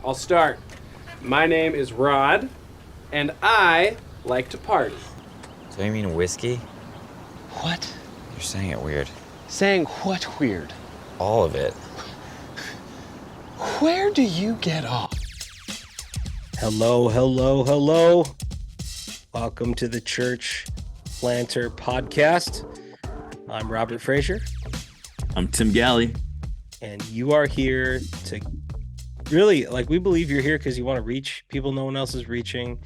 I'll start. My name is Rod, and I like to party. So you mean whiskey? What? You're saying it weird. Saying what weird? All of it. Where do you get off? Hello, hello, hello. Welcome to the Church Planter Podcast. I'm Robert Frazier. I'm Tim Galley. And you are here to really, we believe you're here because you want to reach people no one else is reaching.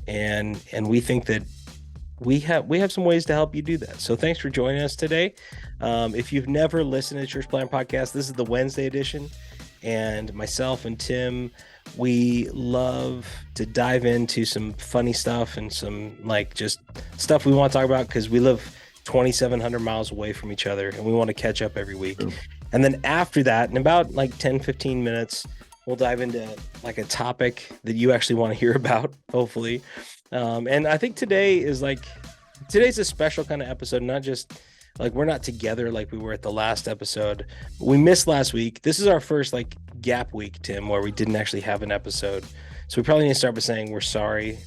And we think that we have some ways to help you do that. So thanks for joining us today. If you've never listened to the Church Planter Podcast, this is the Wednesday edition. And myself and Tim, we love to dive into some funny stuff and some just stuff we want to talk about because we live 2,700 miles away from each other and we want to catch up every week. True. And then after that, in about 10, 15 minutes, we'll dive into a topic that you actually want to hear about, hopefully. And I think today's a special kind of episode, not just we're not together like we were at the last episode. We missed last week. This is our first gap week, Tim, where we didn't actually have an episode. So we probably need to start by saying we're sorry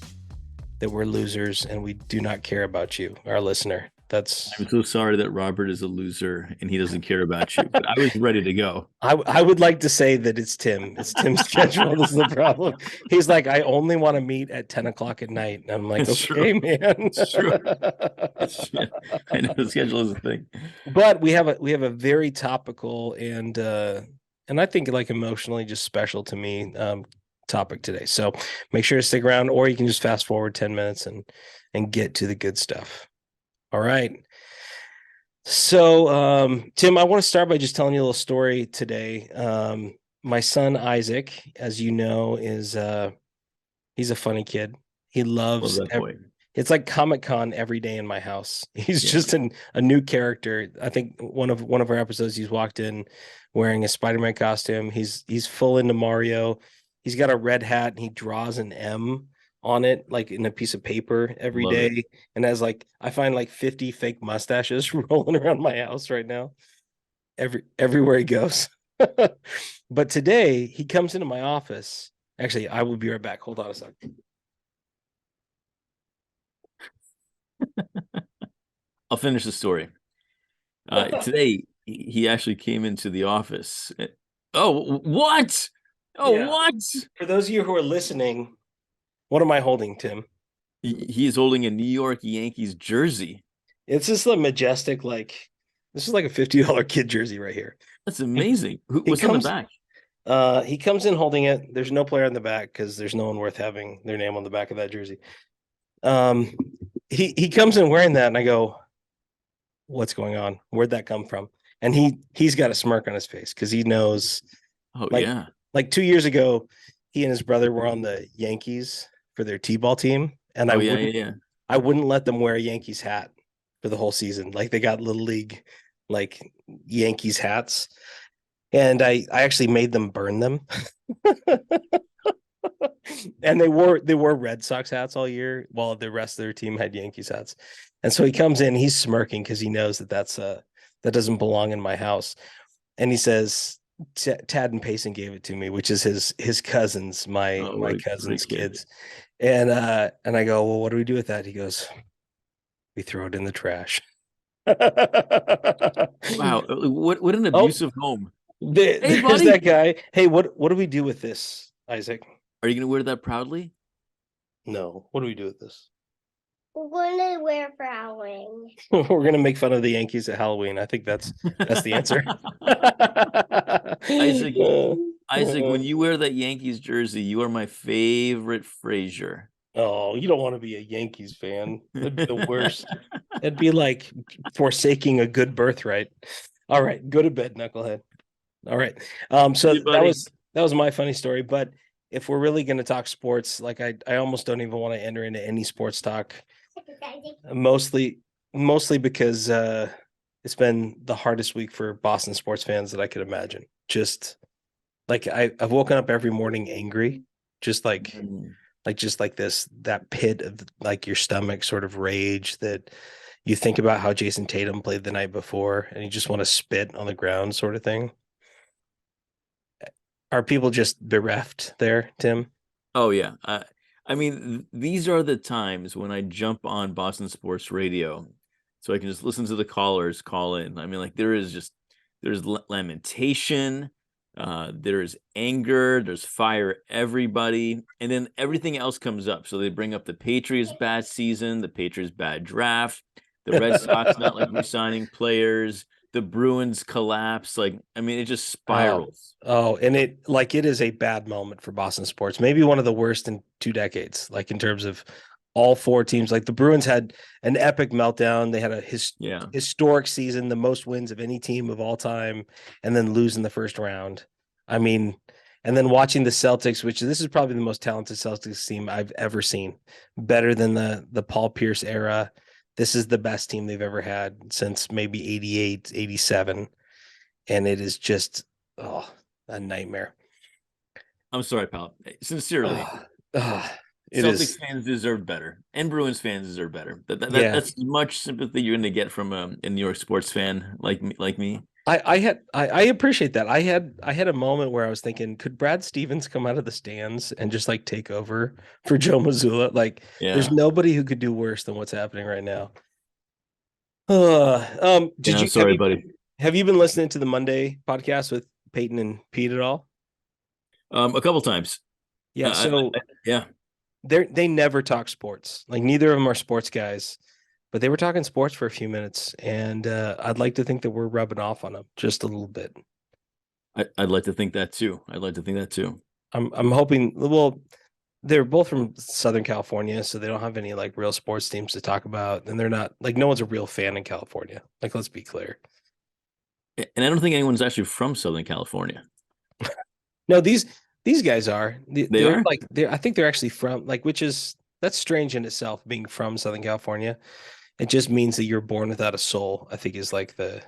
that we're losers and we do not care about you, our listener. I'm so sorry that Robert is a loser and he doesn't care about you. But I was ready to go. I would like to say that it's Tim. It's Tim's schedule. This is the problem. He's like, I only want to meet at 10 o'clock at night. And I'm like, That's okay, true. man. It's true. I know the schedule is a thing. But we have a very topical and I think emotionally just special to me topic today. So make sure to stick around, or you can just fast forward 10 minutes and get to the good stuff. All right. So, Tim, I want to start by just telling you a little story today. My son, Isaac, as you know, he's a funny kid. He loves it's like Comic-Con every day in my house. He's just a new character. I think one of our episodes, he's walked in wearing a Spider-Man costume. He's full into Mario. He's got a red hat and he draws an M on it in a piece of paper every day, and has I find 50 fake mustaches rolling around my house right now everywhere he goes. But today he comes into my office. Actually, I will be right back. Hold on a second. I'll finish the story. Today he actually came into the office. Oh, what? What? For those of you who are listening, what am I holding, Tim? He is holding a New York Yankees jersey. It's just a majestic, this is a $50 kid jersey right here. That's amazing. What's on the back? He comes in holding it. There's no player on the back because there's no one worth having their name on the back of that jersey. He comes in wearing that, and I go, "What's going on? Where'd that come from?" And he's got a smirk on his face because he knows. Oh yeah. 2 years ago, he and his brother were on the Yankees for their T-ball team, and I wouldn't let them wear a Yankees hat for the whole season. They got little league Yankees hats, and I actually made them burn them. And they wore Red Sox hats all year while the rest of their team had Yankees hats. And so he comes in, he's smirking because he knows that that doesn't belong in my house. And he says, Tad and Payson gave it to me, which is his cousins, my cousin's kids. And I go, well, what do we do with that? He goes, we throw it in the trash. Wow. What an abusive home. There's that guy. Hey, what do we do with this, Isaac? Are you going to wear that proudly? No. What do we do with this? We're going to wear for Halloween. We're going to make fun of the Yankees at Halloween. I think that's the answer. Isaac, when you wear that Yankees jersey, you are my favorite Frazier. Oh, you don't want to be a Yankees fan. That'd be the worst. It'd be like forsaking a good birthright. All right, go to bed, knucklehead. All right. So that was my funny story. But if we're really going to talk sports, I almost don't even want to enter into any sports talk. Mostly because it's been the hardest week for Boston sports fans that I could imagine. Just I've woken up every morning angry, just that pit of your stomach sort of rage that you think about how Jason Tatum played the night before and you just want to spit on the ground sort of thing. Are people just bereft there, Tim? Oh yeah. I mean, these are the times when I jump on Boston Sports Radio, so I can just listen to the callers call in. I mean, like there's lamentation, there's anger, there's fire everybody, and then everything else comes up. So they bring up the Patriots' bad season, the Patriots' bad draft, the Red Sox not like resigning players, the Bruins collapse. Like, I mean, it just spirals. And it is a bad moment for Boston sports. Maybe one of the worst in 2 decades, like in terms of all four teams. Like the Bruins had an epic meltdown. They had a Yeah. historic season, the most wins of any team of all time, and then lose in the first round. I mean, and then watching the Celtics, which this is probably the most talented Celtics team I've ever seen, better than the Paul Pierce era. This is the best team they've ever had since maybe 88, 87. And it is just a nightmare. I'm sorry, pal. Sincerely, It Celtics is. fans deserve better, and Bruins fans deserve better. Yeah. That's as much sympathy you're going to get from a New York sports fan like me. I appreciate that. I had a moment where I was thinking, could Brad Stevens come out of the stands and just like take over for Joe Mazzulla? Like, Yeah. there's nobody who could do worse than what's happening right now. Yeah, sorry, buddy. Have you been listening to the Monday podcast with Peyton and Pete at all? A couple times. Yeah. So yeah, they never talk sports. Like neither of them are sports guys, but they were talking sports for a few minutes, and I'd like to think that we're rubbing off on them just a little bit. I'd like to think that too. I'm hoping. Well, they're both from Southern California, so they don't have any like real sports teams to talk about, and they're not like no one's a real fan in California. Like, let's be clear. And I don't think anyone's actually from Southern California. No, these guys are. They're like I think they're actually from like, that's strange in itself, being from Southern California. It just means that you're born without a soul, I think, is like the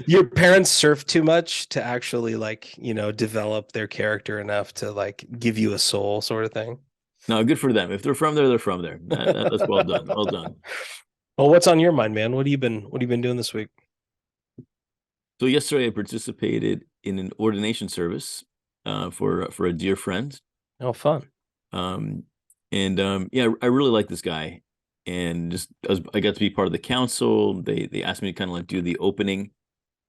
your parents surf too much to actually like, develop their character enough to like give you a soul sort of thing. No, good for them. If they're from there, they're from there. That's well done. Well done. Well, what's on your mind, man? What have you been doing this week? So yesterday I participated in an ordination service for a dear friend. Oh, fun. Yeah, I really like this guy, and just I got to be part of the council. They asked me to kind of like do the opening,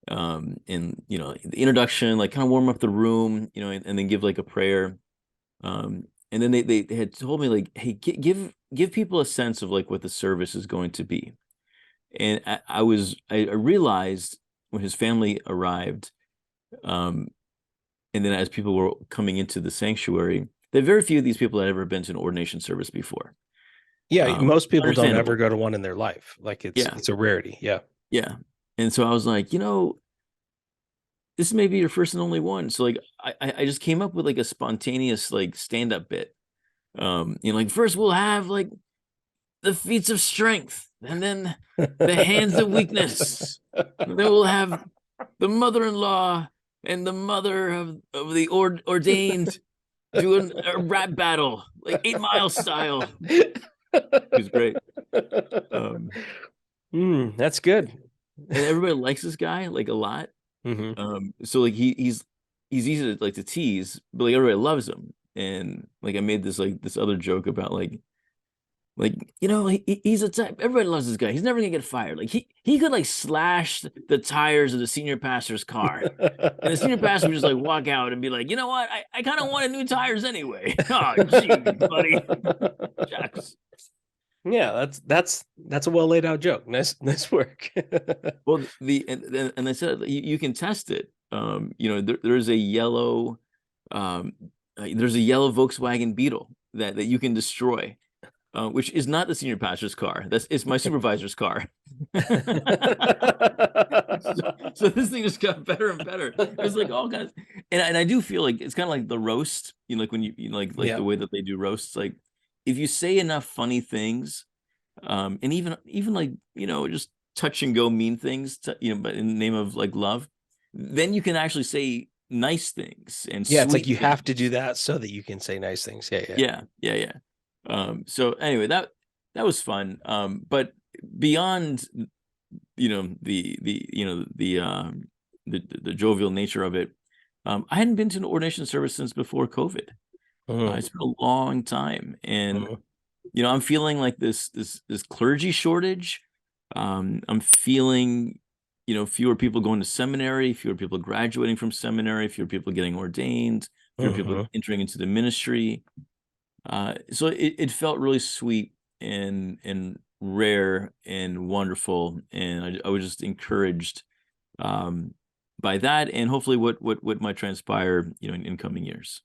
and the introduction, like kind of warm up the room, and then give like a prayer. And then they had told me like, hey, give people a sense of like what the service is going to be. And I realized when his family arrived, and then as people were coming into the sanctuary, that very few of these people had ever been to an ordination service before. Yeah, most people don't ever go to one in their life. Like it's a rarity. Yeah. Yeah. And so I was like, this may be your first and only one. So like I just came up with like a spontaneous like stand-up bit. Like first we'll have like the feats of strength, and then the hands of weakness. And then we'll have the mother-in-law and the mother of the ordained doing a rap battle, like 8 Mile style. It was great. That's good. And everybody likes this guy like a lot. Mm-hmm. So like he's easy to like to tease, but like everybody loves him. And like I made this other joke about he's a type, everybody loves this guy. He's never gonna get fired. Like he could like slash the tires of the senior pastor's car, and the senior pastor would just like walk out and be like, you know what, I kind of wanted new tires anyway. Oh, geez, buddy. Shucks. Yeah, that's a well laid out joke. Nice work. Well, and I said you can test it. There's a yellow Volkswagen Beetle that you can destroy, which is not the senior pastor's car. It's my supervisor's car. so this thing just got better and better. It's like all kinds, and I do feel like it's kind of like the roast. Like when you like the way that they do roasts. Like if you say enough funny things, and even like just touch and go mean things, but in the name of like love, then you can actually say nice things. And it's like you have to do that so that you can say nice things. Yeah. So anyway, that was fun. But beyond the jovial nature of it, I hadn't been to an ordination service since before COVID. Mhm. It's been a long time, and Mhm. I'm feeling like this clergy shortage. I'm feeling, fewer people going to seminary, fewer people graduating from seminary, fewer people getting ordained, fewer people Mhm. entering into the ministry. So it felt really sweet and rare and wonderful, and I was just encouraged by that, and hopefully what might transpire, in coming years.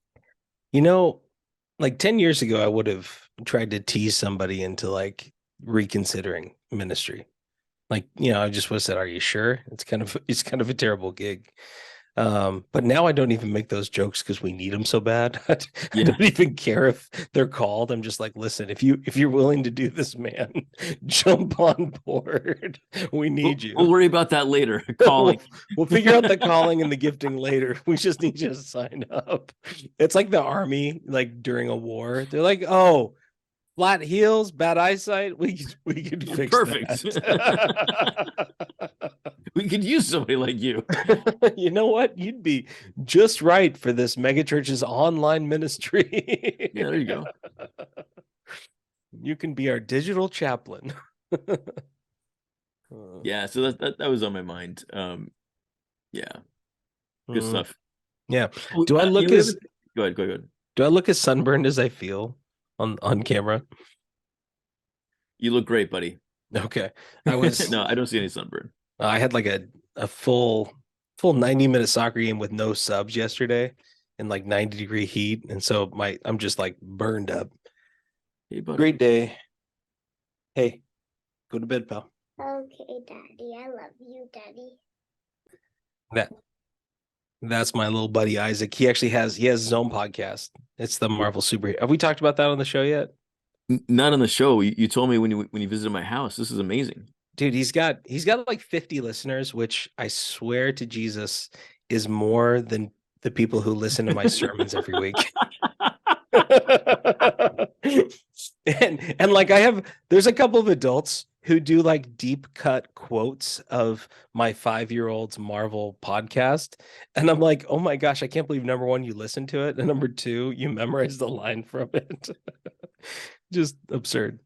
You know, like 10 years ago, I would have tried to tease somebody into like reconsidering ministry. Like, I just would have said, "Are you sure?" It's kind of a terrible gig. But now I don't even make those jokes because we need them so bad. I Yeah. don't even care if they're called. I'm just like, listen, if you're willing to do this, man, jump on board. We need We'll you. worry about that later. We'll, Calling. we'll figure out the calling and the gifting later. We just need you to sign up. It's like the army, like during a war. They're like, oh, flat heels, bad eyesight. We could fix Perfect. that. We could use somebody like you. You know what? You'd be just right for this megachurch's online ministry. Yeah, there you go. You can be our digital chaplain. Yeah, so that was on my mind. Yeah, good Mm, stuff. yeah. We, Do I look we as haven't- Go ahead, go ahead. do I look as sunburned as I feel on camera? You look great, buddy. Okay. I was No, I don't see any sunburn. I had like a full 90-minute soccer game with no subs yesterday in like 90-degree heat. And so I'm just like burned up. Hey, buddy. Great day. Hey, go to bed, pal. Okay, Daddy. I love you, Daddy. That's my little buddy Isaac. He has his own podcast. It's the Marvel Superhero. Have we talked about that on the show yet? Not on the show. You told me when you visited my house. This is amazing. Dude, he's got like 50 listeners, which I swear to Jesus is more than the people who listen to my sermons every week. and like there's a couple of adults who do like deep cut quotes of my 5-year-old's Marvel podcast, and I'm like, oh my gosh, I can't believe, number one, you listened to it, and number two, you memorized the line from it. Just absurd.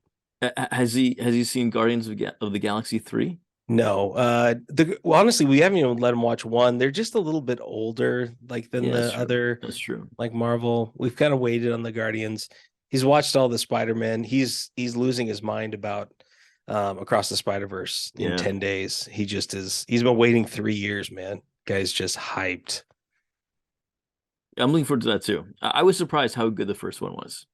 Has he seen Guardians of the Galaxy 3? No, well, honestly, we haven't even let him watch one. They're just a little bit older, like than Yeah, the that's true. other, That's true. like Marvel. We've kind of waited on the Guardians. He's watched all the Spider-Man. He's losing his mind about Across the Spider-Verse in Yeah. 10 days. He just is. He's been waiting 3 years, man. Guy's just hyped. I'm looking forward to that too. I was surprised how good the first one was.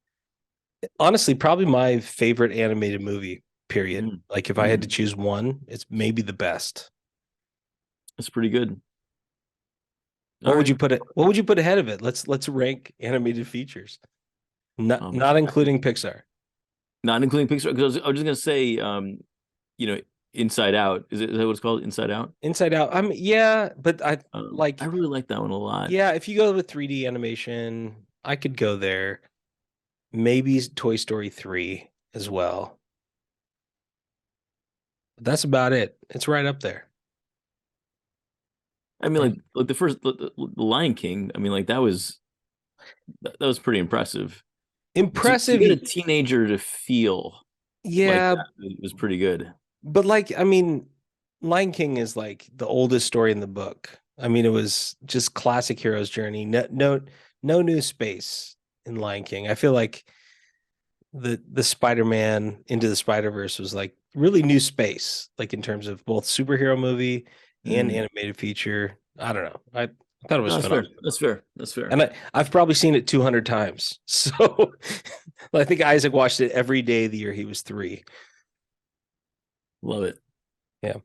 Honestly, probably my favorite animated movie, period. Mm. Like if I had to choose one, it's maybe the best. That's pretty good. What would you put ahead of it? Let's rank animated features. Not including Pixar. Not including Pixar, because I was just gonna say, Inside Out. Is that what it's called? Inside Out. Inside Out. Yeah, but I I really like that one a lot. Yeah, if you go with 3D animation, I could go there. Maybe Toy Story 3 as well. But that's about it. It's right up there. I mean, like the first, the Lion King. I mean, like that was pretty impressive. Impressive. To get a teenager to feel Yeah, like that, it was pretty good. but like, I mean, Lion King is like the oldest story in the book. I mean, it was just classic hero's journey. No new space in Lion King. I feel like the Spider-Man Into the Spider-Verse was like really new space, like in terms of both superhero movie and animated feature. I don't know. I thought it was phenomenal. That's fair. That's fair. And I've probably seen it 200 times. So I think Isaac watched it every day of the year he was 3. Love it. Yeah.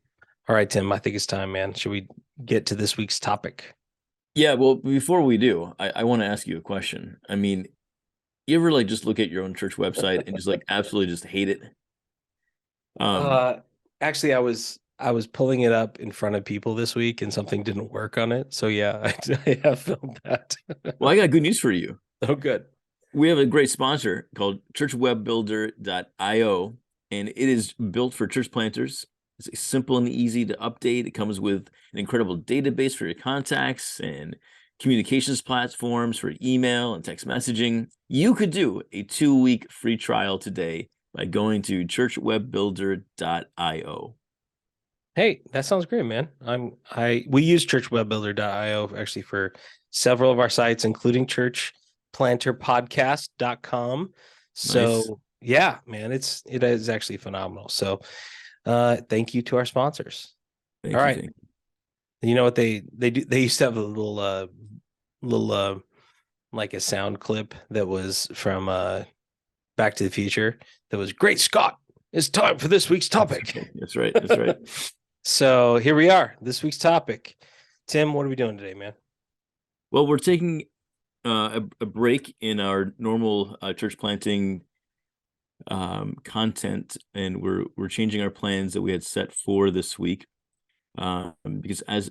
All right, Tim, I think it's time, man. Should we get to this week's topic? Yeah, well, before we do, I want to ask you a question. I mean, you ever like just look at your own church website and just like absolutely just hate it? Actually, I was pulling it up in front of people this week and something didn't work on it. So yeah, I have felt that. Well, I got good news for you. Oh, good. We have a great sponsor called churchwebbuilder.io, and it is built for church planters. It's simple and easy to update. It comes with an incredible database for your contacts and communications platforms for email and text messaging. You could do a 2-week free trial today by going to churchwebbuilder.io. Hey, that sounds great, man. We use churchwebbuilder.io actually for several of our sites, including churchplanterpodcast.com. So yeah, man, it is actually phenomenal. So thank you to our sponsors. Thank All you. right. Thank you. You know what they do? They used to have a little like a sound clip that was from Back to the Future that was, "Great Scott, it's time for this week's topic." That's right. That's right. So here we are, this week's topic. Tim, what are we doing today, man? Well, we're taking a break in our normal church planting content, and we're changing our plans that we had set for this week, because as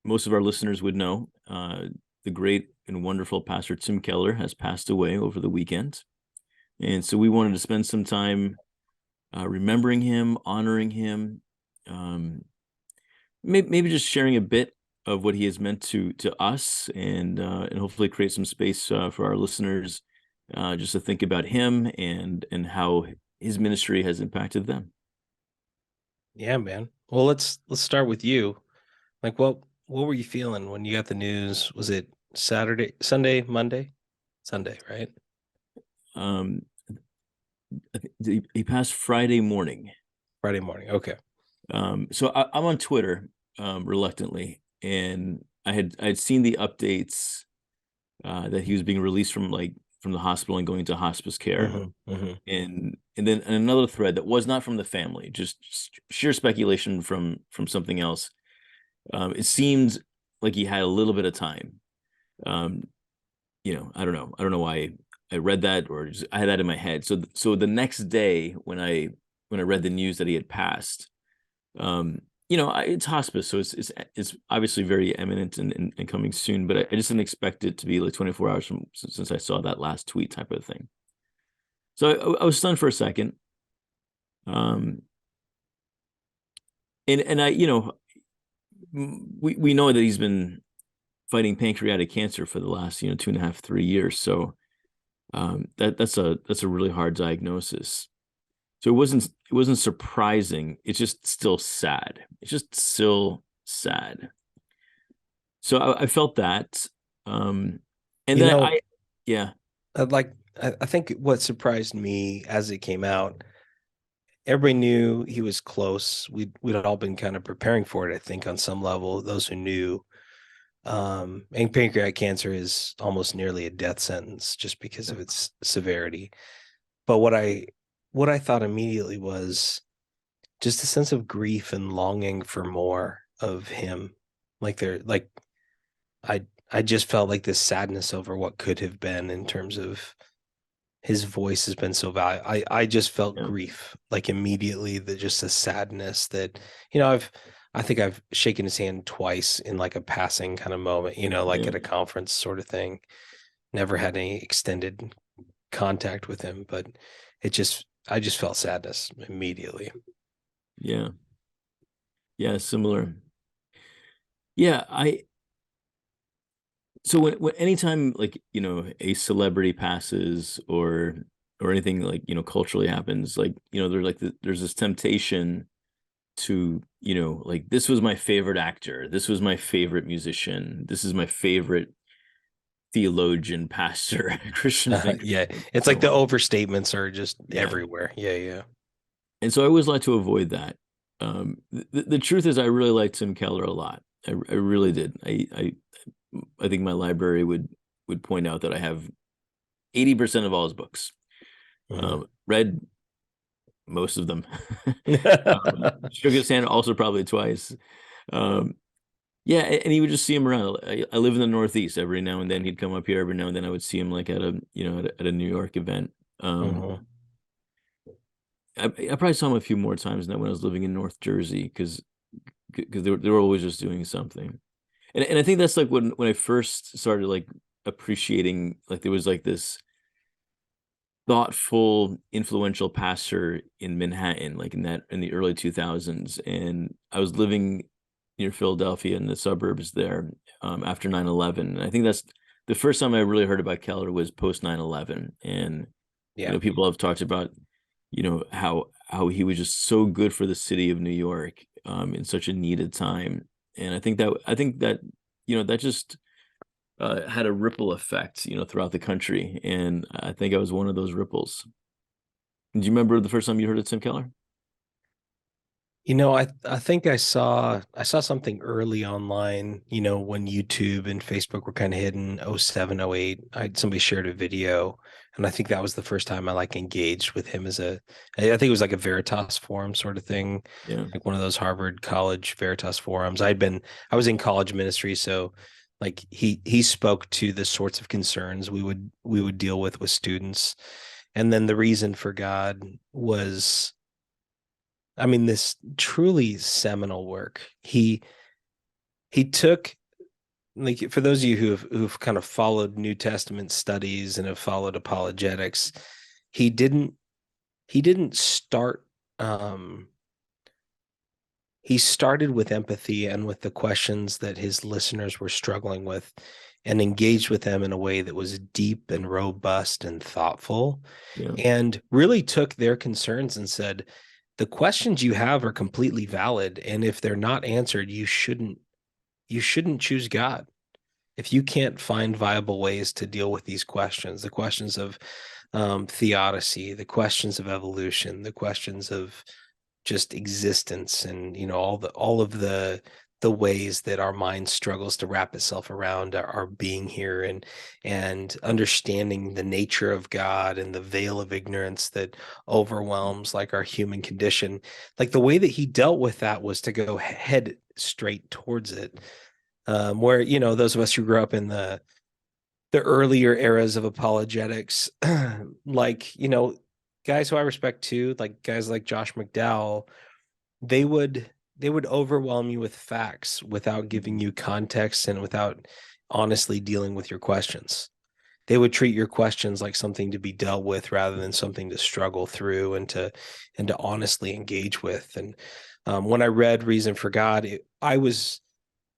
most of our listeners would know, the great and wonderful Pastor Tim Keller has passed away over the weekend, and so we wanted to spend some time remembering him, honoring him, maybe just sharing a bit of what he has meant to us, and hopefully create some space for our listeners just to think about him and how his ministry has impacted them. Yeah, man. Well, let's start with you. Like, what were you feeling when you got the news? Was it Saturday, Sunday, Monday? Sunday, right? Um, he passed Friday morning. Friday morning. Okay. So I'm on Twitter reluctantly, and I had seen the updates that he was being released from the hospital and going to hospice care. And then another thread that was not from the family, just sheer speculation from something else. It seemed like he had a little bit of time. I don't know why I read that, or just, I had that in my head. So the next day when I read the news that he had passed, it's hospice, so it's obviously very imminent and coming soon, but I just didn't expect it to be like 24 hours since I saw that last tweet type of thing. So I was stunned for a second. And we know that he's been fighting pancreatic cancer for the last 2.5, 3 years. So that's a really hard diagnosis. So it wasn't surprising. It's just still sad. It's just still sad. So I felt that. And then yeah. I think what surprised me as it came out, everybody knew he was close. We'd all been kind of preparing for it, I think, on some level, those who knew. And pancreatic cancer is almost nearly a death sentence just because of its severity. But what I thought immediately was just a sense of grief and longing for more of him. I just felt like this sadness over what could have been in terms of his voice has been so valuable. I just felt grief, like immediately, that just a sadness that, I think I've shaken his hand twice in like a passing kind of moment, at a conference sort of thing. Never had any extended contact with him, but I just felt sadness immediately. Yeah. Yeah, similar. Yeah, so when anytime a celebrity passes or anything culturally happens, there's this temptation to this was my favorite actor, this was my favorite musician, this is my favorite theologian, pastor, Christian thinker. Yeah, it's like the overstatements are just everywhere. Yeah. And so I always like to avoid that. The truth is, I really liked Tim Keller a lot. I really did. I think my library would point out that I have 80% of all his books. Read most of them. Shook his hand also probably twice. Yeah, and he would just see him around. I live in the Northeast. Every now and then he'd come up here. Every now and then I would see him like at a New York event. I probably saw him a few more times than that when I was living in North Jersey, because they were always just doing something. And I think that's like when I first started appreciating, there was this thoughtful, influential pastor in Manhattan, in the early 2000s. And I was living, near Philadelphia in the suburbs there after 9/11. And I think that's the first time I really heard about Keller was post 9/11. And Yeah. people have talked about how he was just so good for the city of New York in such a needed time. And I think that that just had a ripple effect throughout the country. And I think I was one of those ripples. Do you remember the first time you heard of Tim Keller? I think I saw something early online, when YouTube and Facebook were kind of hidden, 07, 08. Somebody shared a video, and I think that was the first time I like engaged with him I think it was like a Veritas forum sort of thing, Yeah. like one of those Harvard College Veritas forums. I was in college ministry, so like he spoke to the sorts of concerns we would deal with students. And then the reason for God was, I mean, this truly seminal work. He took, like, for those of you who've kind of followed New Testament studies and have followed apologetics, he didn't start. He started with empathy and with the questions that his listeners were struggling with, and engaged with them in a way that was deep and robust and thoughtful, Yeah. and really took their concerns and said, the questions you have are completely valid, and if they're not answered, you shouldn't choose God. If you can't find viable ways to deal with these questions, the questions of theodicy, the questions of evolution, the questions of just existence, and all of the ways that our mind struggles to wrap itself around our being here, and understanding the nature of God and the veil of ignorance that overwhelms like our human condition. Like, the way that he dealt with that was to go head straight towards it. Where those of us who grew up in the earlier eras of apologetics, like guys who I respect too, like guys like Josh McDowell, they would overwhelm you with facts without giving you context and without honestly dealing with your questions. They would treat your questions like something to be dealt with rather than something to struggle through and to honestly engage with. And when I read Reason for God, I was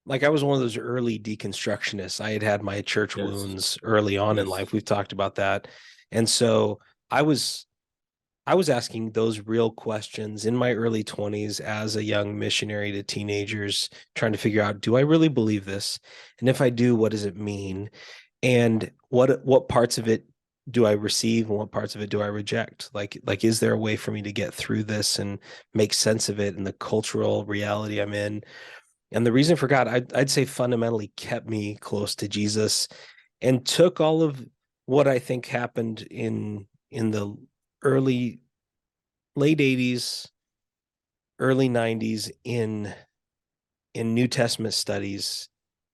one of those early deconstructionists. I had my church Yes. wounds early on in Yes. life. We've talked about that. And so I was asking those real questions in my early 20s as a young missionary to teenagers, trying to figure out, do I really believe this? And if I do, what does it mean? And what parts of it do I receive and what parts of it do I reject? Like, is there a way for me to get through this and make sense of it in the cultural reality I'm in? And the Reason for God, I'd say, fundamentally kept me close to Jesus, and took all of what I think happened in the late 80s, early 90s in New Testament studies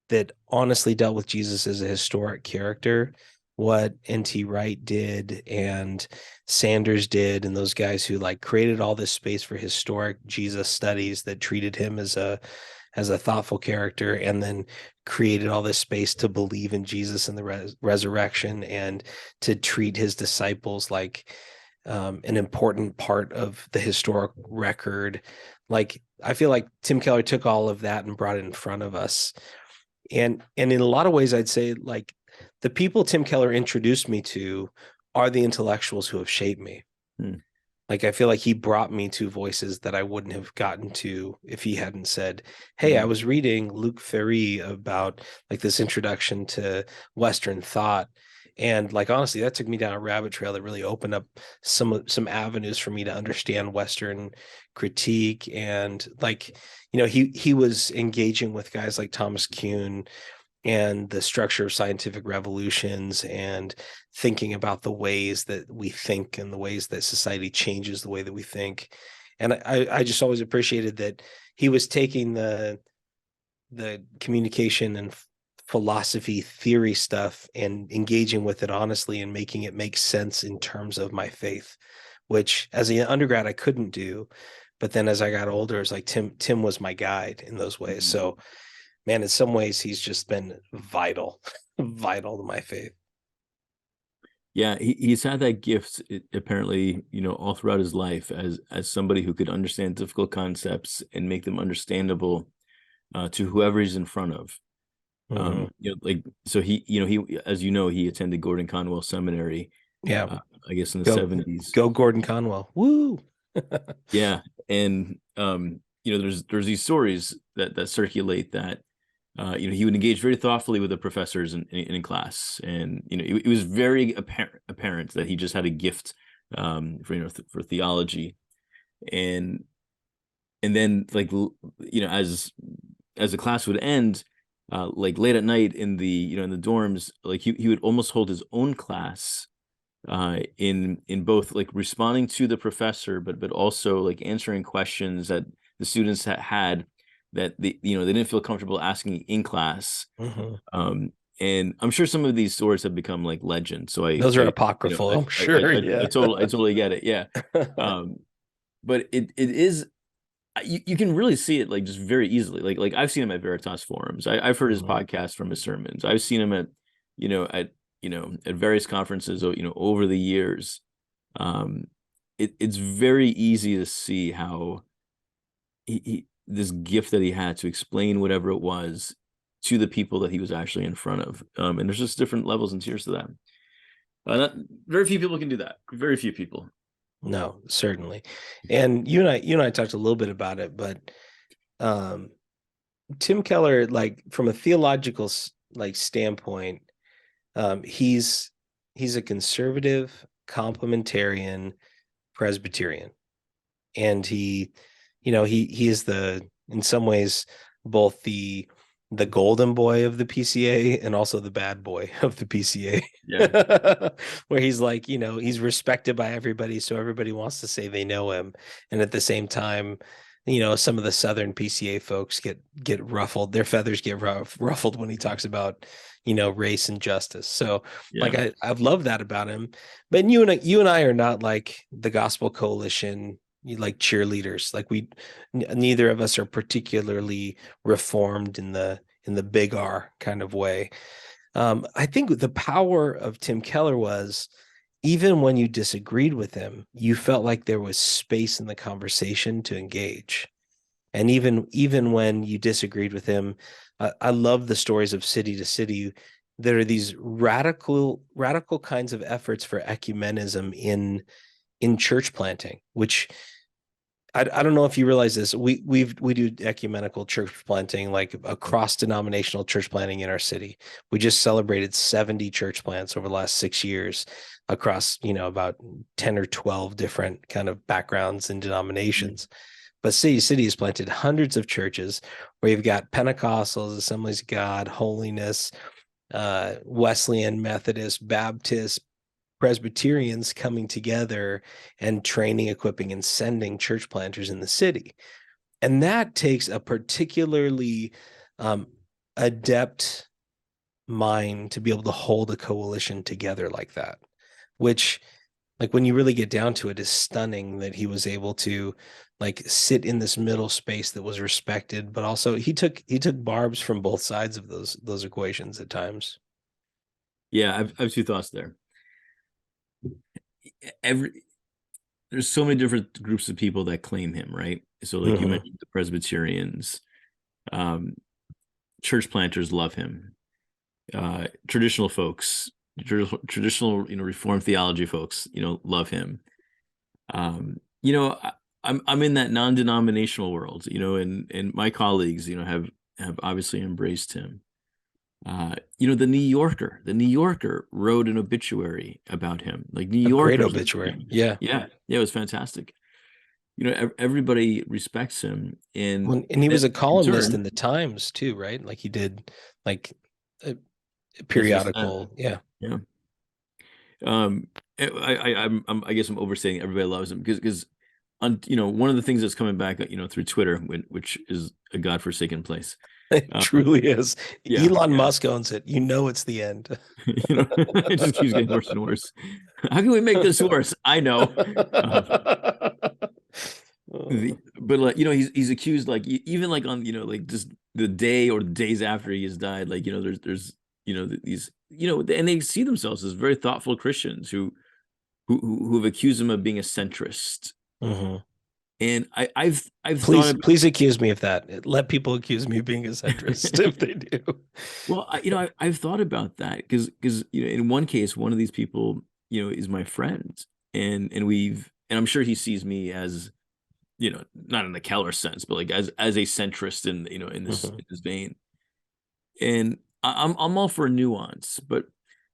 that honestly dealt with Jesus as a historic character. What N.T. Wright did and Sanders did, and those guys who like created all this space for historic Jesus studies that treated him as a thoughtful character, and then created all this space to believe in Jesus and the resurrection, and to treat his disciples like an important part of the historic record. Like, I feel like Tim Keller took all of that and brought it in front of us. And in a lot of ways, I'd say, like, the people Tim Keller introduced me to are the intellectuals who have shaped me. Like, I feel like he brought me to voices that I wouldn't have gotten to if he hadn't said, hey, I was reading Luc Ferry about like this introduction to Western thought. And like, honestly, that took me down a rabbit trail that really opened up some avenues for me to understand Western critique. And like, he was engaging with guys like Thomas Kuhn and the structure of scientific revolutions, and thinking about the ways that we think and the ways that society changes the way that we think. And I just always appreciated that he was taking the communication and philosophy theory stuff and engaging with it honestly and making it make sense in terms of my faith, which as an undergrad I couldn't do. But then as I got older, it's like Tim was my guide in those ways. So, man, in some ways, he's just been vital to my faith. Yeah, he's had that gift apparently, all throughout his life as somebody who could understand difficult concepts and make them understandable to whoever he's in front of. Mhm. Like, so he, as you know, he attended Gordon Conwell Seminary, Yeah. I guess in the Go 70s. go Gordon Conwell. Woo. Yeah. And, there's these stories that circulate that, he would engage very thoughtfully with the professors in class. And, it was very apparent that he just had a gift, for theology. And then, like, as the class would end, like late at night in the dorms, like he would almost hold his own class, in both like responding to the professor, but also like answering questions that the students had that they didn't feel comfortable asking in class. Mhm. And I'm sure some of these stories have become like legend. So Those are apocryphal, I'm sure. I Yeah. totally get it. Yeah. But it is, you can really see it like just very easily. Like I've seen him at Veritas forums. I've heard his Mhm. podcast from his sermons. I've seen him at various conferences, over the years. It's very easy to see how he this gift that he had to explain whatever it was to the people that he was actually in front of. And there's just different levels and tiers to that. Very few people can do that. Very few people. No, certainly. And you and I talked a little bit about it, but um Tim Keller, like from a theological like standpoint, he's a conservative complementarian Presbyterian, and he is in some ways both the golden boy of the PCA and also the bad boy of the PCA. Yeah. Where he's like, he's respected by everybody, so everybody wants to say they know him, and at the same time, some of the Southern PCA folks get ruffled, their feathers get ruffled when he talks about race and justice. So like Yeah. I've loved that about him. But you and I are not like the Gospel Coalition, like cheerleaders. Like neither of us are particularly reformed in the big R kind of way. I think the power of Tim Keller was, even when you disagreed with him, you felt like there was space in the conversation to engage. And even when you disagreed with him, I love the stories of City to City. There are these radical kinds of efforts for ecumenism in church planting, which I don't know if you realize this. We do ecumenical church planting, like across denominational church planting in our city. We just celebrated 70 church plants over the last 6 years across, about 10 or 12 different kind of backgrounds and denominations. But City has planted hundreds of churches where you've got Pentecostals, Assemblies of God, Holiness, Wesleyan, Methodist, Baptist, Presbyterians coming together and training, equipping, and sending church planters in the city. And that takes a particularly adept mind to be able to hold a coalition together like that, which, like, when you really get down to it, is stunning that he was able to like sit in this middle space that was respected, but also he took barbs from both sides of those equations at times. Yeah. I have two thoughts there. There's so many different groups of people that claim him, right? So like you Mhm. mentioned the Presbyterians, church planters love him. Traditional folks, traditional, Reformed theology folks, love him. I'm in that non-denominational world, and my colleagues, have obviously embraced him. The New Yorker wrote an obituary about him. Like New A great Yorkers, obituary. Yeah. yeah, it was fantastic. Everybody respects him, Well, and he and was a in columnist in turn, the Times too, right? Like he did like a that's just that. periodical. Yeah. Yeah. I guess I'm overstating. Everybody loves him because on one of the things that's coming back, through Twitter, which is a godforsaken place. It truly is. Yeah, Elon yeah. Musk owns it. It's the end. It just keeps getting worse and worse. How can we make this worse? I know. Uh, but like he's accused, like even like on like just the day or the days after he has died, like there's these and they see themselves as very thoughtful Christians who have accused him of being a centrist. Mhm. And I've thought Please, about, please accuse me of that. Let people accuse me of being a centrist if they do. well, I've thought about that because in one case, one of these people, is my friend, and I'm sure he sees me as, not in the Keller sense, but like as a centrist in, in this Mhm. in this vein. And I'm all for nuance, but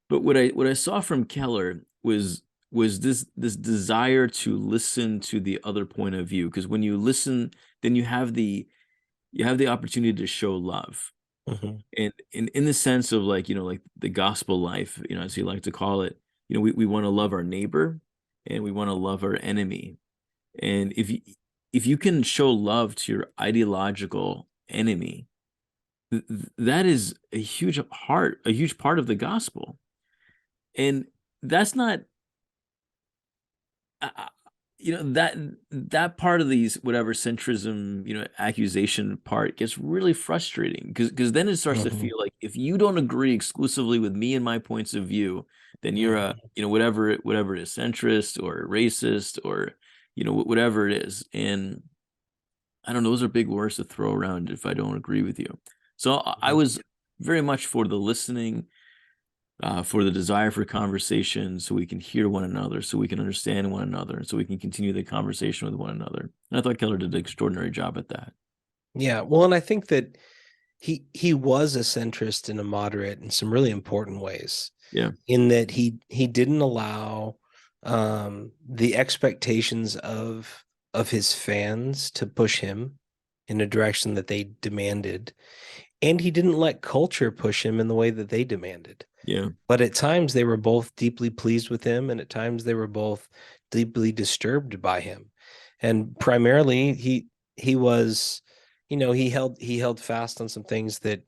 what I saw from Keller was this desire to listen to the other point of view, because when you listen, then you have the opportunity to show love. Mhm. And in the sense of, like, like the gospel life, as you like to call it, we want to love our neighbor, and we want to love our enemy. And if you can show love to your ideological enemy, that is a huge part of the gospel. And that's not, uh, that part of these whatever centrism, accusation part gets really frustrating, because then it starts to Mhm. feel like if you don't agree exclusively with me and my points of view, then you're a, Mhm. whatever it is, centrist or racist, or whatever it is. And I don't know, those are big words to throw around if I don't agree with you. So I Mhm. was very much for the listening, for the desire for conversation, so we can hear one another, so we can understand one another, so we can continue the conversation with one another. And I thought Keller did an extraordinary job at that. Yeah, well, and I think that he was a centrist and a moderate in some really important ways, Yeah. in that he didn't allow the expectations of his fans to push him in a direction that they demanded, and he didn't let culture push him in the way that they demanded. Yeah. But at times they were both deeply pleased with him, and at times they were both deeply disturbed by him. And primarily he was, he held fast on some things that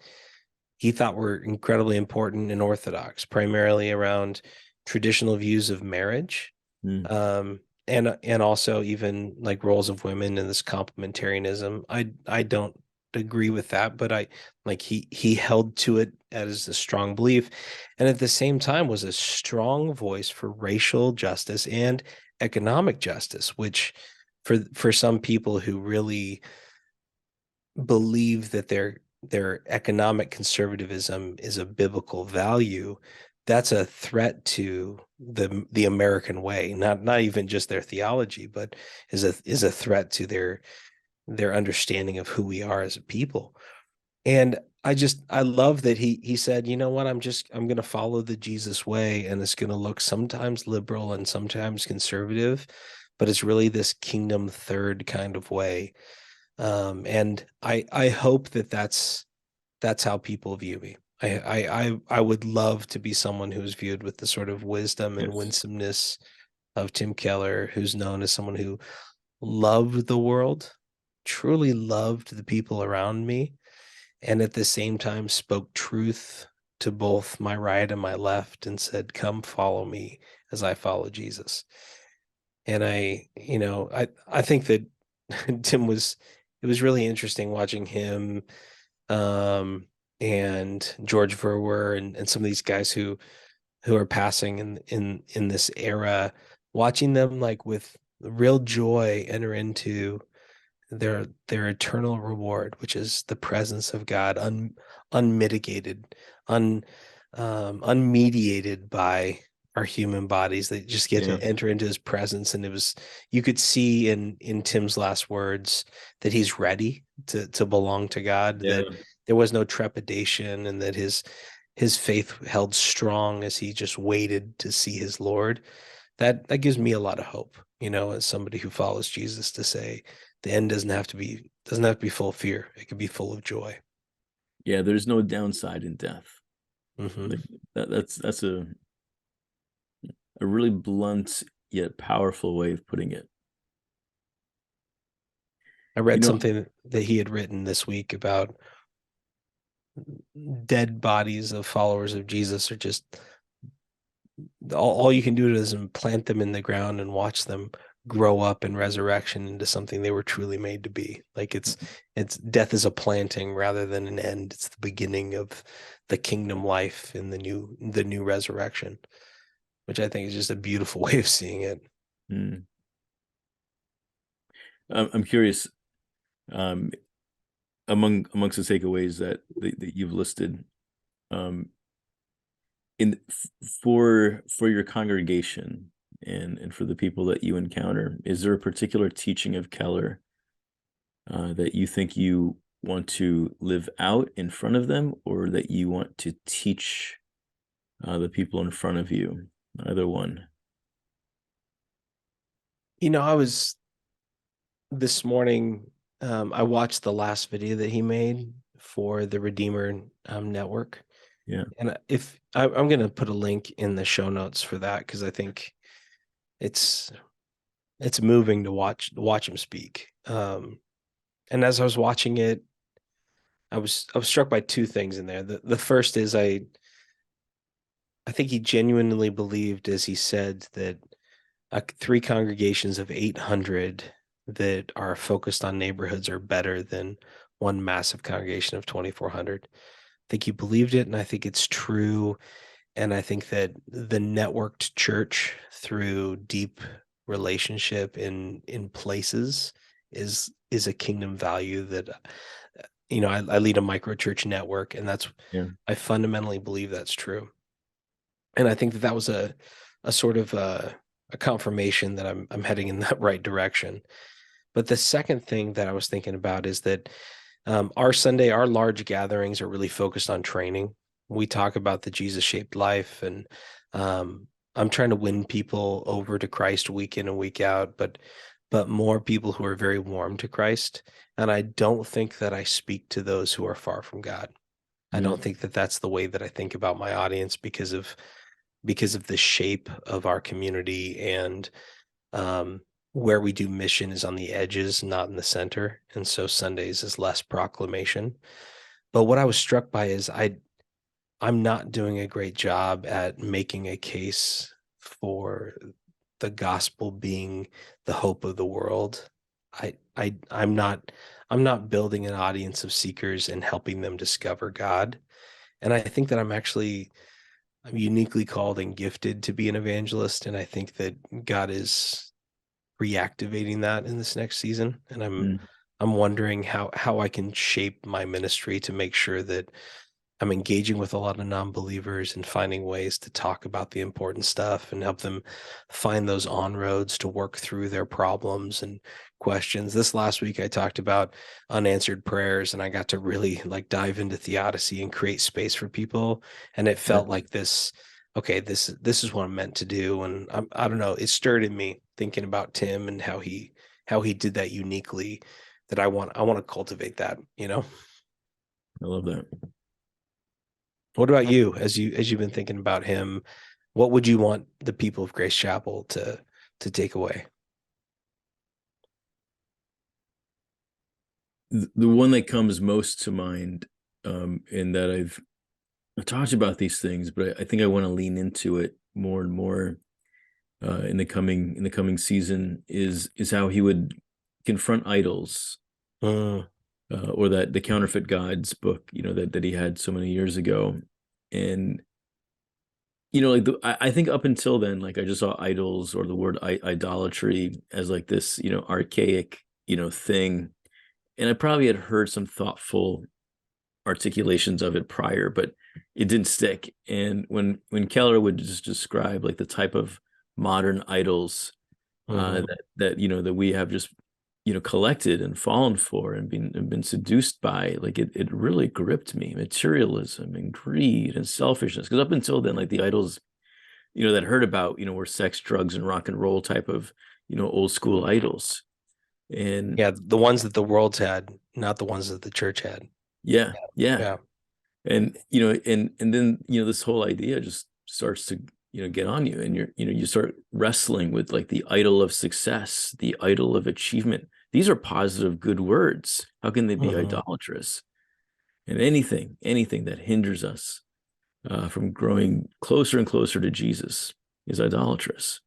he thought were incredibly important and orthodox, primarily around traditional views of marriage, Mm. and also even like roles of women and this complementarianism. I don't agree with that, but I like he held to it as a strong belief, and at the same time was a strong voice for racial justice and economic justice, which for some people who really believe that their economic conservatism is a biblical value, that's a threat to the American way, not even just their theology, but is a threat to their understanding of who we are as a people. And I love that he said, you know what, I'm going to follow the Jesus way, and it's going to look sometimes liberal and sometimes conservative, but it's really this kingdom third kind of way. And I hope that that's how people view me. I would love to be someone who's viewed with the sort of wisdom and Yes. winsomeness of Tim Keller, who's known as someone who loved the world, truly loved the people around me, and at the same time spoke truth to both my right and my left and said, "Come follow me as I follow Jesus." And I think that Tim was it was really interesting watching him, um, and George Verwer and some of these guys who are passing in this era, watching them like with real joy enter into their eternal reward, which is the presence of God, unmitigated, unmediated by our human bodies. They just get Yeah. to enter into his presence. And you could see in Tim's last words that he's ready to belong to God, that Yeah. there was no trepidation, and that his faith held strong as he just waited to see his Lord. That gives me a lot of hope, as somebody who follows Jesus, to say the end doesn't have to be full of fear. It could be full of joy. Yeah. There's no downside in death. Hmm. Like that's a really blunt yet powerful way of putting it. I You read know, something that he had written this week about dead bodies of followers of Jesus are just all you can do is plant them in the ground and watch them grow up in resurrection into something they were truly made to be. Like it's death is a planting rather than an end. It's the beginning of the kingdom life in the new resurrection, which I think is just a beautiful way of seeing it. mm, I'm curious, um, amongst the takeaways that you've listed, um, in for your congregation and for the people that you encounter, is there a particular teaching of Keller that you think you want to live out in front of them, or that you want to teach the people in front of you? Either one. I was this morning, I watched the last video that he made for the Redeemer Network. Yeah. And if I'm going to put a link in the show notes for that, because I think it's moving to watch him speak. And as I was watching it, I was struck by two things in there. The first is I think he genuinely believed, as he said, that three congregations of 800 that are focused on neighborhoods are better than one massive congregation of 2,400. I think he believed it, and I think it's true. And I think that the networked church through deep relationship in places is a kingdom value that I lead a micro church network, and I fundamentally believe that's true. And I think that was a sort of a confirmation that I'm heading in that right direction. But the second thing that I was thinking about is that our large gatherings are really focused on training. We talk about the Jesus-shaped life, and I'm trying to win people over to Christ week in and week out, but more people who are very warm to Christ. And I don't think that I speak to those who are far from God. I don't think that that's the way that I think about my audience because of the shape of our community, and where we do mission is on the edges, not in the center. And so Sundays is less proclamation. But what I was struck by is I'm not doing a great job at making a case for the gospel being the hope of the world. I'm not building an audience of seekers and helping them discover God. And I think that I'm uniquely called and gifted to be an evangelist. And I think that God is reactivating that in this next season. And I'm wondering how I can shape my ministry to make sure that I'm engaging with a lot of non-believers and finding ways to talk about the important stuff and help them find those on-roads to work through their problems and questions. This last week, I talked about unanswered prayers, and I got to really dive into theodicy and create space for people. And it felt like this is what I'm meant to do. And I don't know, it stirred in me thinking about Tim and how he did that uniquely, that I want to cultivate that. I love that. What about you, as you've been thinking about him? What would you want the people of Grace Chapel to take away? The one that comes most to mind, in that I've talked about these things, but I think I want to lean into it more and more in the coming season, is how he would confront idols, or that the Counterfeit Gods book, that he had so many years ago. And I think up until then, I just saw idols, or the word idolatry, as this archaic thing, and I probably had heard some thoughtful articulations of it prior, but it didn't stick. And when Keller would just describe the type of modern idols that we have just collected and fallen for and been seduced by, it really gripped me. Materialism and greed and selfishness, because up until then, the idols that I heard about were sex, drugs, and rock and roll type of old school idols. And the ones that the world's had, not the ones that the church had. Yeah. And and then this whole idea just starts to get on you, and you start wrestling with the idol of success, the idol of achievement. These are positive, good words. How can they be idolatrous? And anything that hinders us from growing closer and closer to Jesus is idolatrous.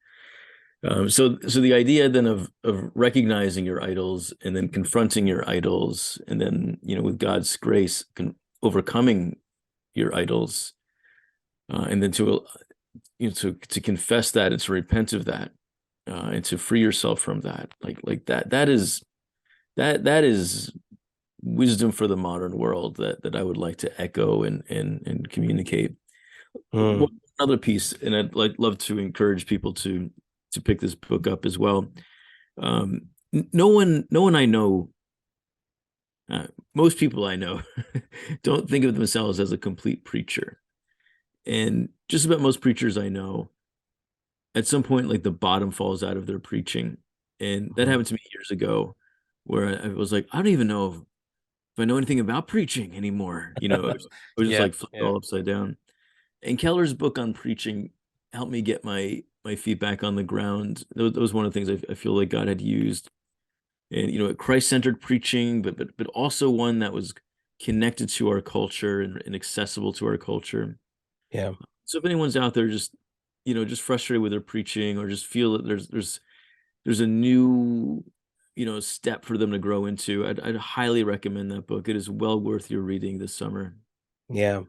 So the idea then of recognizing your idols, and then confronting your idols, and then with God's grace overcoming your idols, and then to confess that and to repent of that, and to free yourself from that, that is that is wisdom for the modern world that I would like to echo and communicate. Mm. One other piece, and I'd love to encourage people to pick this book up as well. No one I know, most people I know, don't think of themselves as a complete preacher, and just about most preachers I know, at some point, like the bottom falls out of their preaching, and that happened to me years ago, where I was like, I don't even know if I know anything about preaching anymore. I was just Yeah, like flipped yeah, all upside down. And Keller's book on preaching helped me get my feet back on the ground. That was one of the things I feel like God had used, and Christ-centered preaching, but also one that was connected to our culture and accessible to our culture. yeah. So if anyone's out there just frustrated with their preaching, or just feel that there's a new step for them to grow into, I'd highly recommend that book. It is well worth your reading this summer. Yeah.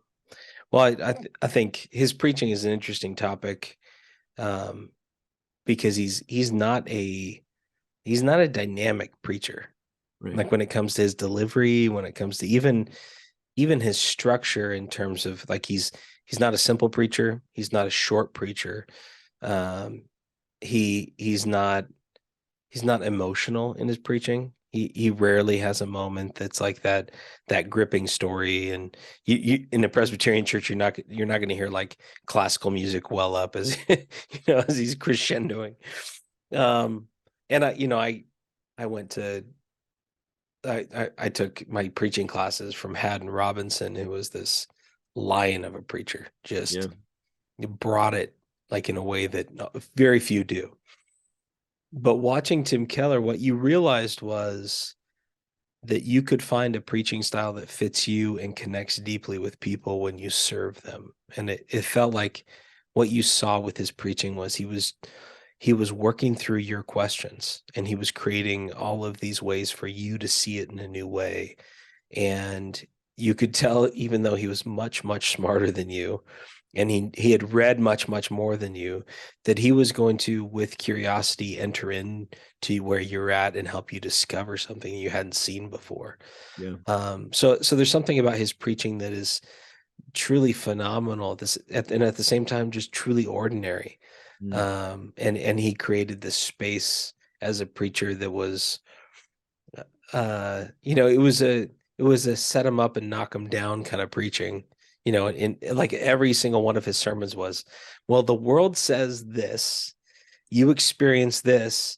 Well, I think his preaching is an interesting topic, um, because he's not a dynamic preacher. Right. Like when it comes to his delivery, when it comes to even his structure in terms of like he's not a simple preacher, he's not a short preacher. Um, he's not emotional in his preaching. He rarely has a moment that's like that gripping story. And you in the Presbyterian church, you're not going to hear like classical music well up as as he's crescendoing. Um, and I went to I took my preaching classes from Haddon Robinson, who was this lion of a preacher, Yeah. just brought it like in a way that very few do. But watching Tim Keller, what you realized was that you could find a preaching style that fits you and connects deeply with people when you serve them. And it felt like what you saw with his preaching was he was working through your questions, and he was creating all of these ways for you to see it in a new way. And you could tell, even though he was much, much smarter than you, and he had read much, much more than you, that he was going to, with curiosity, enter in to where you're at and help you discover something you hadn't seen before. Yeah. So there's something about his preaching that is truly phenomenal. And at the same time, just truly ordinary. Mm. And he created this space as a preacher that was, it was a set him up and knock him down kind of preaching. In like every single one of his sermons was, well, the world says this, you experience this,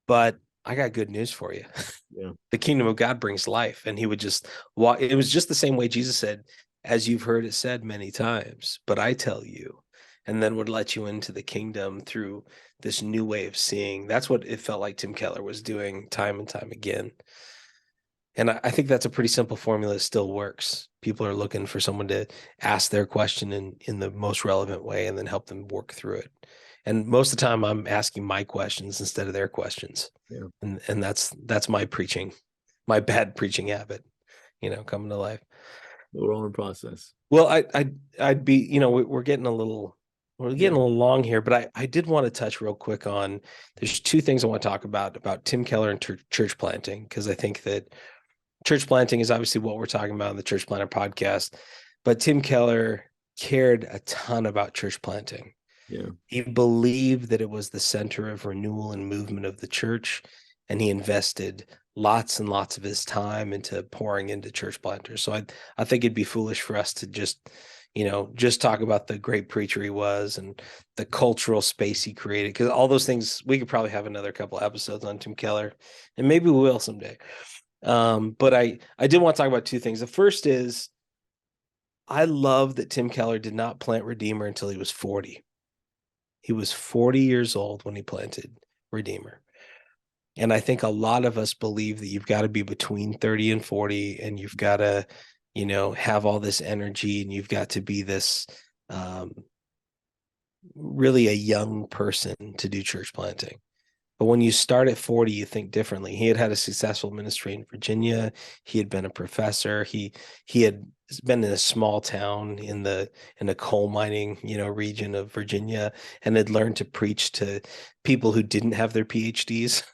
but I got good news for you. Yeah. The kingdom of God brings life. And he would just walk. It was just the same way Jesus said, as you've heard it said many times, but I tell you, and then would let you into the kingdom through this new way of seeing. That's what it felt like Tim Keller was doing time and time again. And I think that's a pretty simple formula that still works. People are looking for someone to ask their question in the most relevant way and then help them work through it. And most of the time I'm asking my questions instead of their questions. Yeah. And that's my preaching, my bad preaching habit, coming to life. We're all in process. Well, I'd be, we're getting a little Yeah. long here, but I did want to touch real quick on, there's two things I want to talk about Tim Keller and church planting, because I think that church planting is obviously what we're talking about in the Church Planter podcast, but Tim Keller cared a ton about church planting. Yeah. He believed that it was the center of renewal and movement of the church, and he invested lots and lots of his time into pouring into church planters. So I think it'd be foolish for us to just talk about the great preacher he was and the cultural space he created, because all those things, we could probably have another couple episodes on Tim Keller, and maybe we will someday. But I did want to talk about two things. The first is, I love that Tim Keller did not plant Redeemer until he was 40. He was 40 years old when he planted Redeemer. And I think a lot of us believe that you've got to be between 30 and 40, and you've got to, have all this energy, and you've got to be this really a young person to do church planting. But when you start at 40, you think differently. He had had a successful ministry in Virginia. He had been a professor. He had been in a small town in the coal mining, region of Virginia, and had learned to preach to people who didn't have their PhDs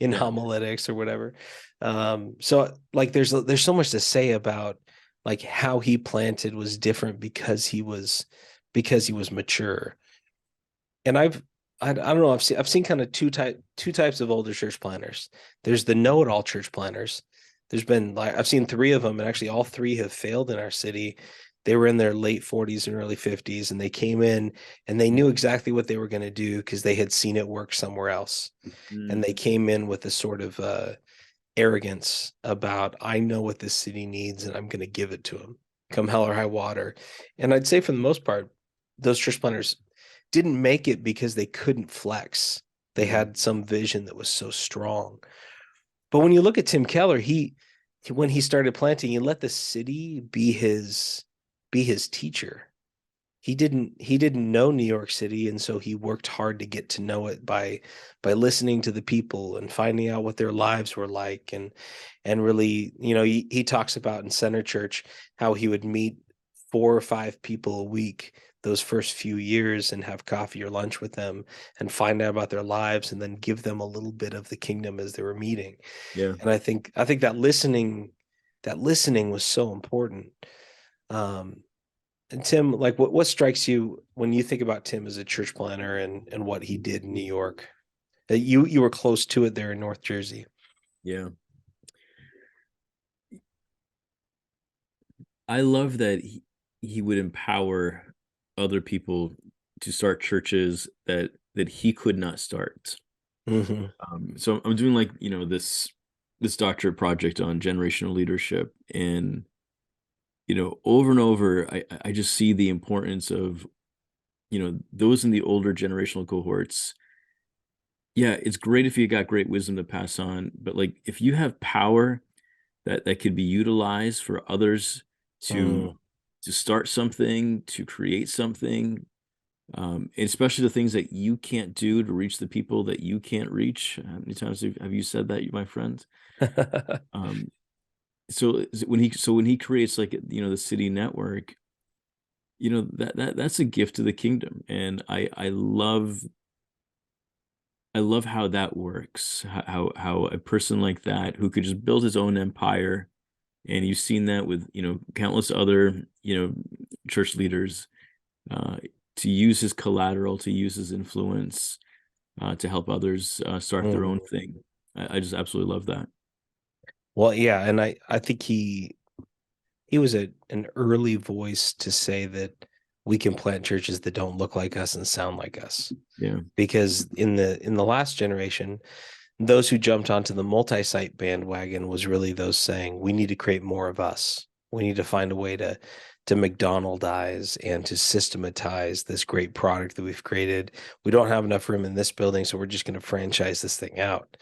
in Yeah. homiletics or whatever. So like there's so much to say about like how he planted was different because he was mature. And I don't know, I've seen kind of two types of older church planners. There's the know-it-all church planners. There's been like I've seen three of them, and actually all three have failed in our city. They were in their late 40s and early 50s, and they came in and they knew exactly what they were going to do because they had seen it work somewhere else. And Mm. they came in with a sort of arrogance about, I know what this city needs and I'm going to give it to them, come hell or high water. And I'd say for the most part, those church planners didn't make it because they couldn't flex. They had some vision that was so strong. But when you look at Tim Keller, when he started planting, he let the city be his teacher. He didn't know New York City, and so he worked hard to get to know it by listening to the people and finding out what their lives were like, and really, he talks about in Center Church how he would meet 4 or 5 people a week those first few years and have coffee or lunch with them and find out about their lives and then give them a little bit of the kingdom as they were meeting. Yeah. And I think that listening was so important. Um, and Tim, like what strikes you when you think about Tim as a church planner and what he did in New York? You were close to it there in North Jersey. Yeah. I love that he would empower other people to start churches that he could not start. Mm-hmm. So I'm doing like, this doctorate project on generational leadership, and over and over, I just see the importance of, those in the older generational cohorts. Yeah, it's great if you got great wisdom to pass on, but like if you have power that could be utilized for others to Mm. to start something, to create something, and especially the things that you can't do to reach the people that you can't reach. How many times have you said that, my friend? Um, so when he creates like the city network, that's a gift to the kingdom, and I love how that works. How a person like that who could just build his own empire, and you've seen that with countless other church leaders, uh, to use his collateral, to use his influence, to help others start their own Mm. thing. I just absolutely love that. Well, yeah, and I think he was an early voice to say that we can plant churches that don't look like us and sound like us. Yeah. Because in the last generation, those who jumped onto the multi-site bandwagon was really those saying, we need to create more of us. We need to find a way to McDonaldize and to systematize this great product that we've created. We don't have enough room in this building, so we're just going to franchise this thing out.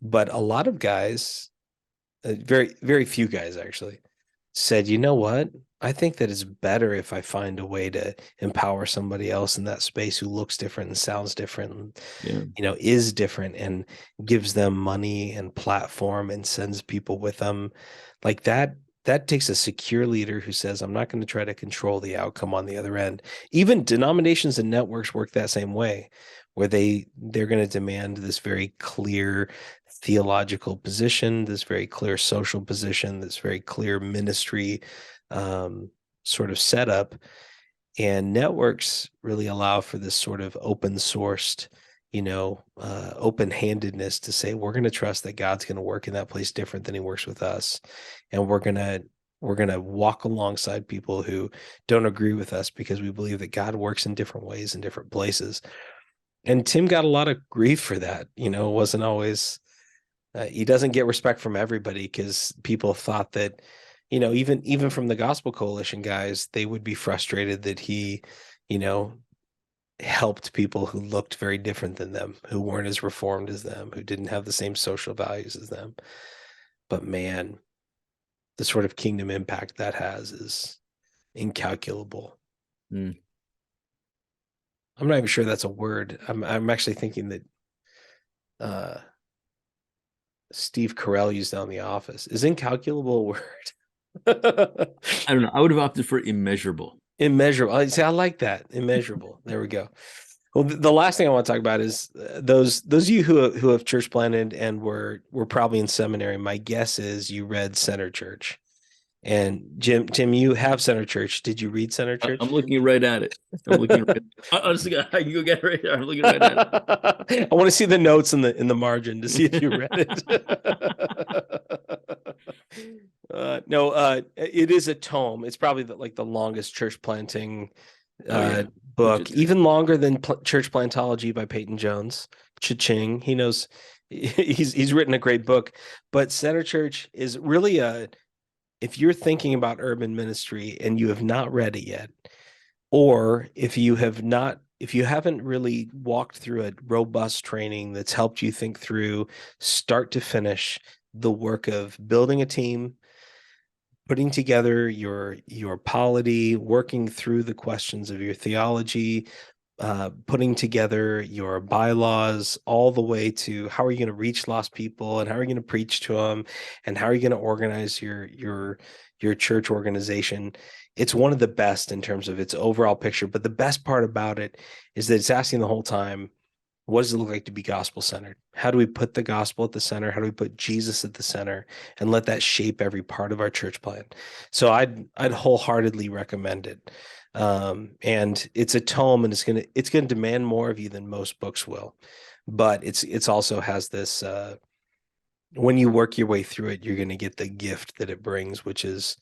But a lot of guys, very, very few guys actually, said, you know what? I think that it's better if I find a way to empower somebody else in that space who looks different and sounds different, and, Yeah. is different, and gives them money and platform and sends people with them. Like that takes a secure leader who says, I'm not going to try to control the outcome on the other end. Even denominations and networks work that same way, where they're going to demand this very clear theological position, this very clear social position, this very clear ministry sort of setup. And networks really allow for this sort of open sourced, open-handedness to say, we're going to trust that God's going to work in that place different than he works with us. And we're going to walk alongside people who don't agree with us because we believe that God works in different ways in different places. And Tim got a lot of grief for that. It wasn't always, he doesn't get respect from everybody because people thought that, even from the Gospel Coalition guys, they would be frustrated that he, you know, helped people who looked very different than them, who weren't as reformed as them, who didn't have the same social values as them. But man, the sort of kingdom impact that has is incalculable. Mm. I'm not even sure that's a word. I'm actually thinking that Steve Carell used on The Office. Is incalculable a word? I don't know. I would have opted for immeasurable. Immeasurable. I like that. Immeasurable. There we go. Well, the last thing I want to talk about is those of you who have church planted and were probably in seminary. My guess is you read Center Church. And Tim, you have Center Church. Did you read Center Church? I'm looking right at it. I'm looking right. Honestly, I can go get it right here. I'm looking right at it. I want to see the notes in the margin to see if you read it. No, it is a tome. It's probably the longest church planting book, even longer than Church Plantology by Peyton Jones. Cha-ching. He knows. He's written a great book, but Center Church is really if you're thinking about urban ministry and you have not read it yet, or if you haven't really walked through a robust training that's helped you think through start to finish the work of building a team, putting together your polity, working through the questions of your theology, putting together your bylaws, all the way to how are you going to reach lost people and how are you going to preach to them and how are you going to organize your church organization. It's one of the best in terms of its overall picture. But the best part about it is that it's asking the whole time, what does it look like to be gospel centered? How do we put the gospel at the center? How do we put Jesus at the center and let that shape every part of our church plan? So I'd wholeheartedly recommend it. And it's a tome, and it's gonna demand more of you than most books will, but it's also has this when you work your way through it, you're going to get the gift that it brings, which is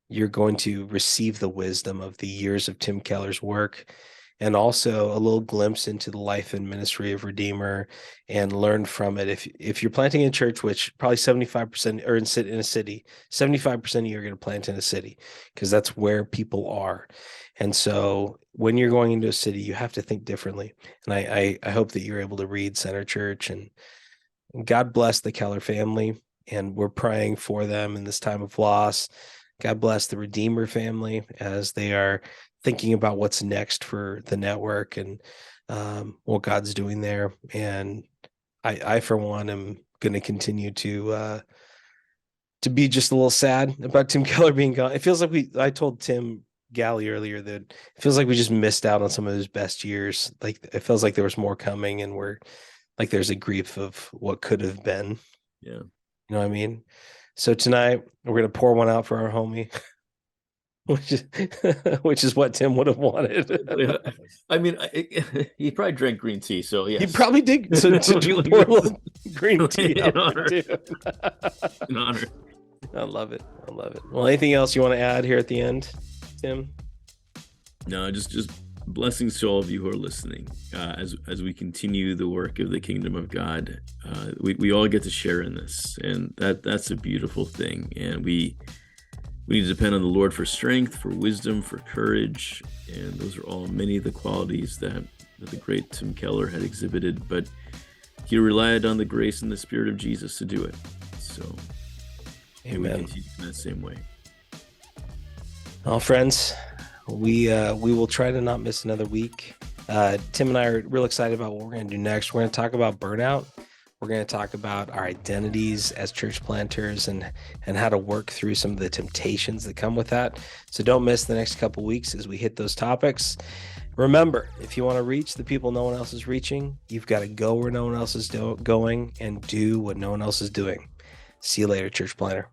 you're going to receive the wisdom of the years of Tim Keller's work, and also a little glimpse into the life and ministry of Redeemer, and learn from it. If you're planting a church, which probably 75% or in a city, 75% of you are going to plant in a city because that's where people are. And so when you're going into a city, you have to think differently. And I hope that you're able to read Center Church, and God bless the Keller family. And we're praying for them in this time of loss. God bless the Redeemer family as they are thinking about what's next for the network and what God's doing there. And I for one, am going to continue to be just a little sad about Tim Keller being gone. It feels like I told Tim Galley earlier that it feels like we just missed out on some of his best years. Like it feels like there was more coming, and there's a grief of what could have been. Yeah. You know what I mean? So tonight we're going to pour one out for our homie, which is what Tim would have wanted. I mean, he probably drank green tea, so yes. He probably did. So to pour a little green tea in honor. In honor. I love it. Well, anything else you want to add here at the end, Tim? No, just blessings to all of you who are listening. As we continue the work of the kingdom of God, we all get to share in this, and that's a beautiful thing. And we need to depend on the Lord for strength, for wisdom, for courage, and those are all many of the qualities that the great Tim Keller had exhibited. But he relied on the grace and the Spirit of Jesus to do it. So, amen. We continue in that same way. Well, friends, we will try to not miss another week. Tim and I are real excited about what we're going to do next. We're going to talk about burnout. We're going to talk about our identities as church planters and how to work through some of the temptations that come with that. So don't miss the next couple weeks as we hit those topics. Remember, if you want to reach the people no one else is reaching, you've got to go where no one else is going and do what no one else is doing. See you later, church planter.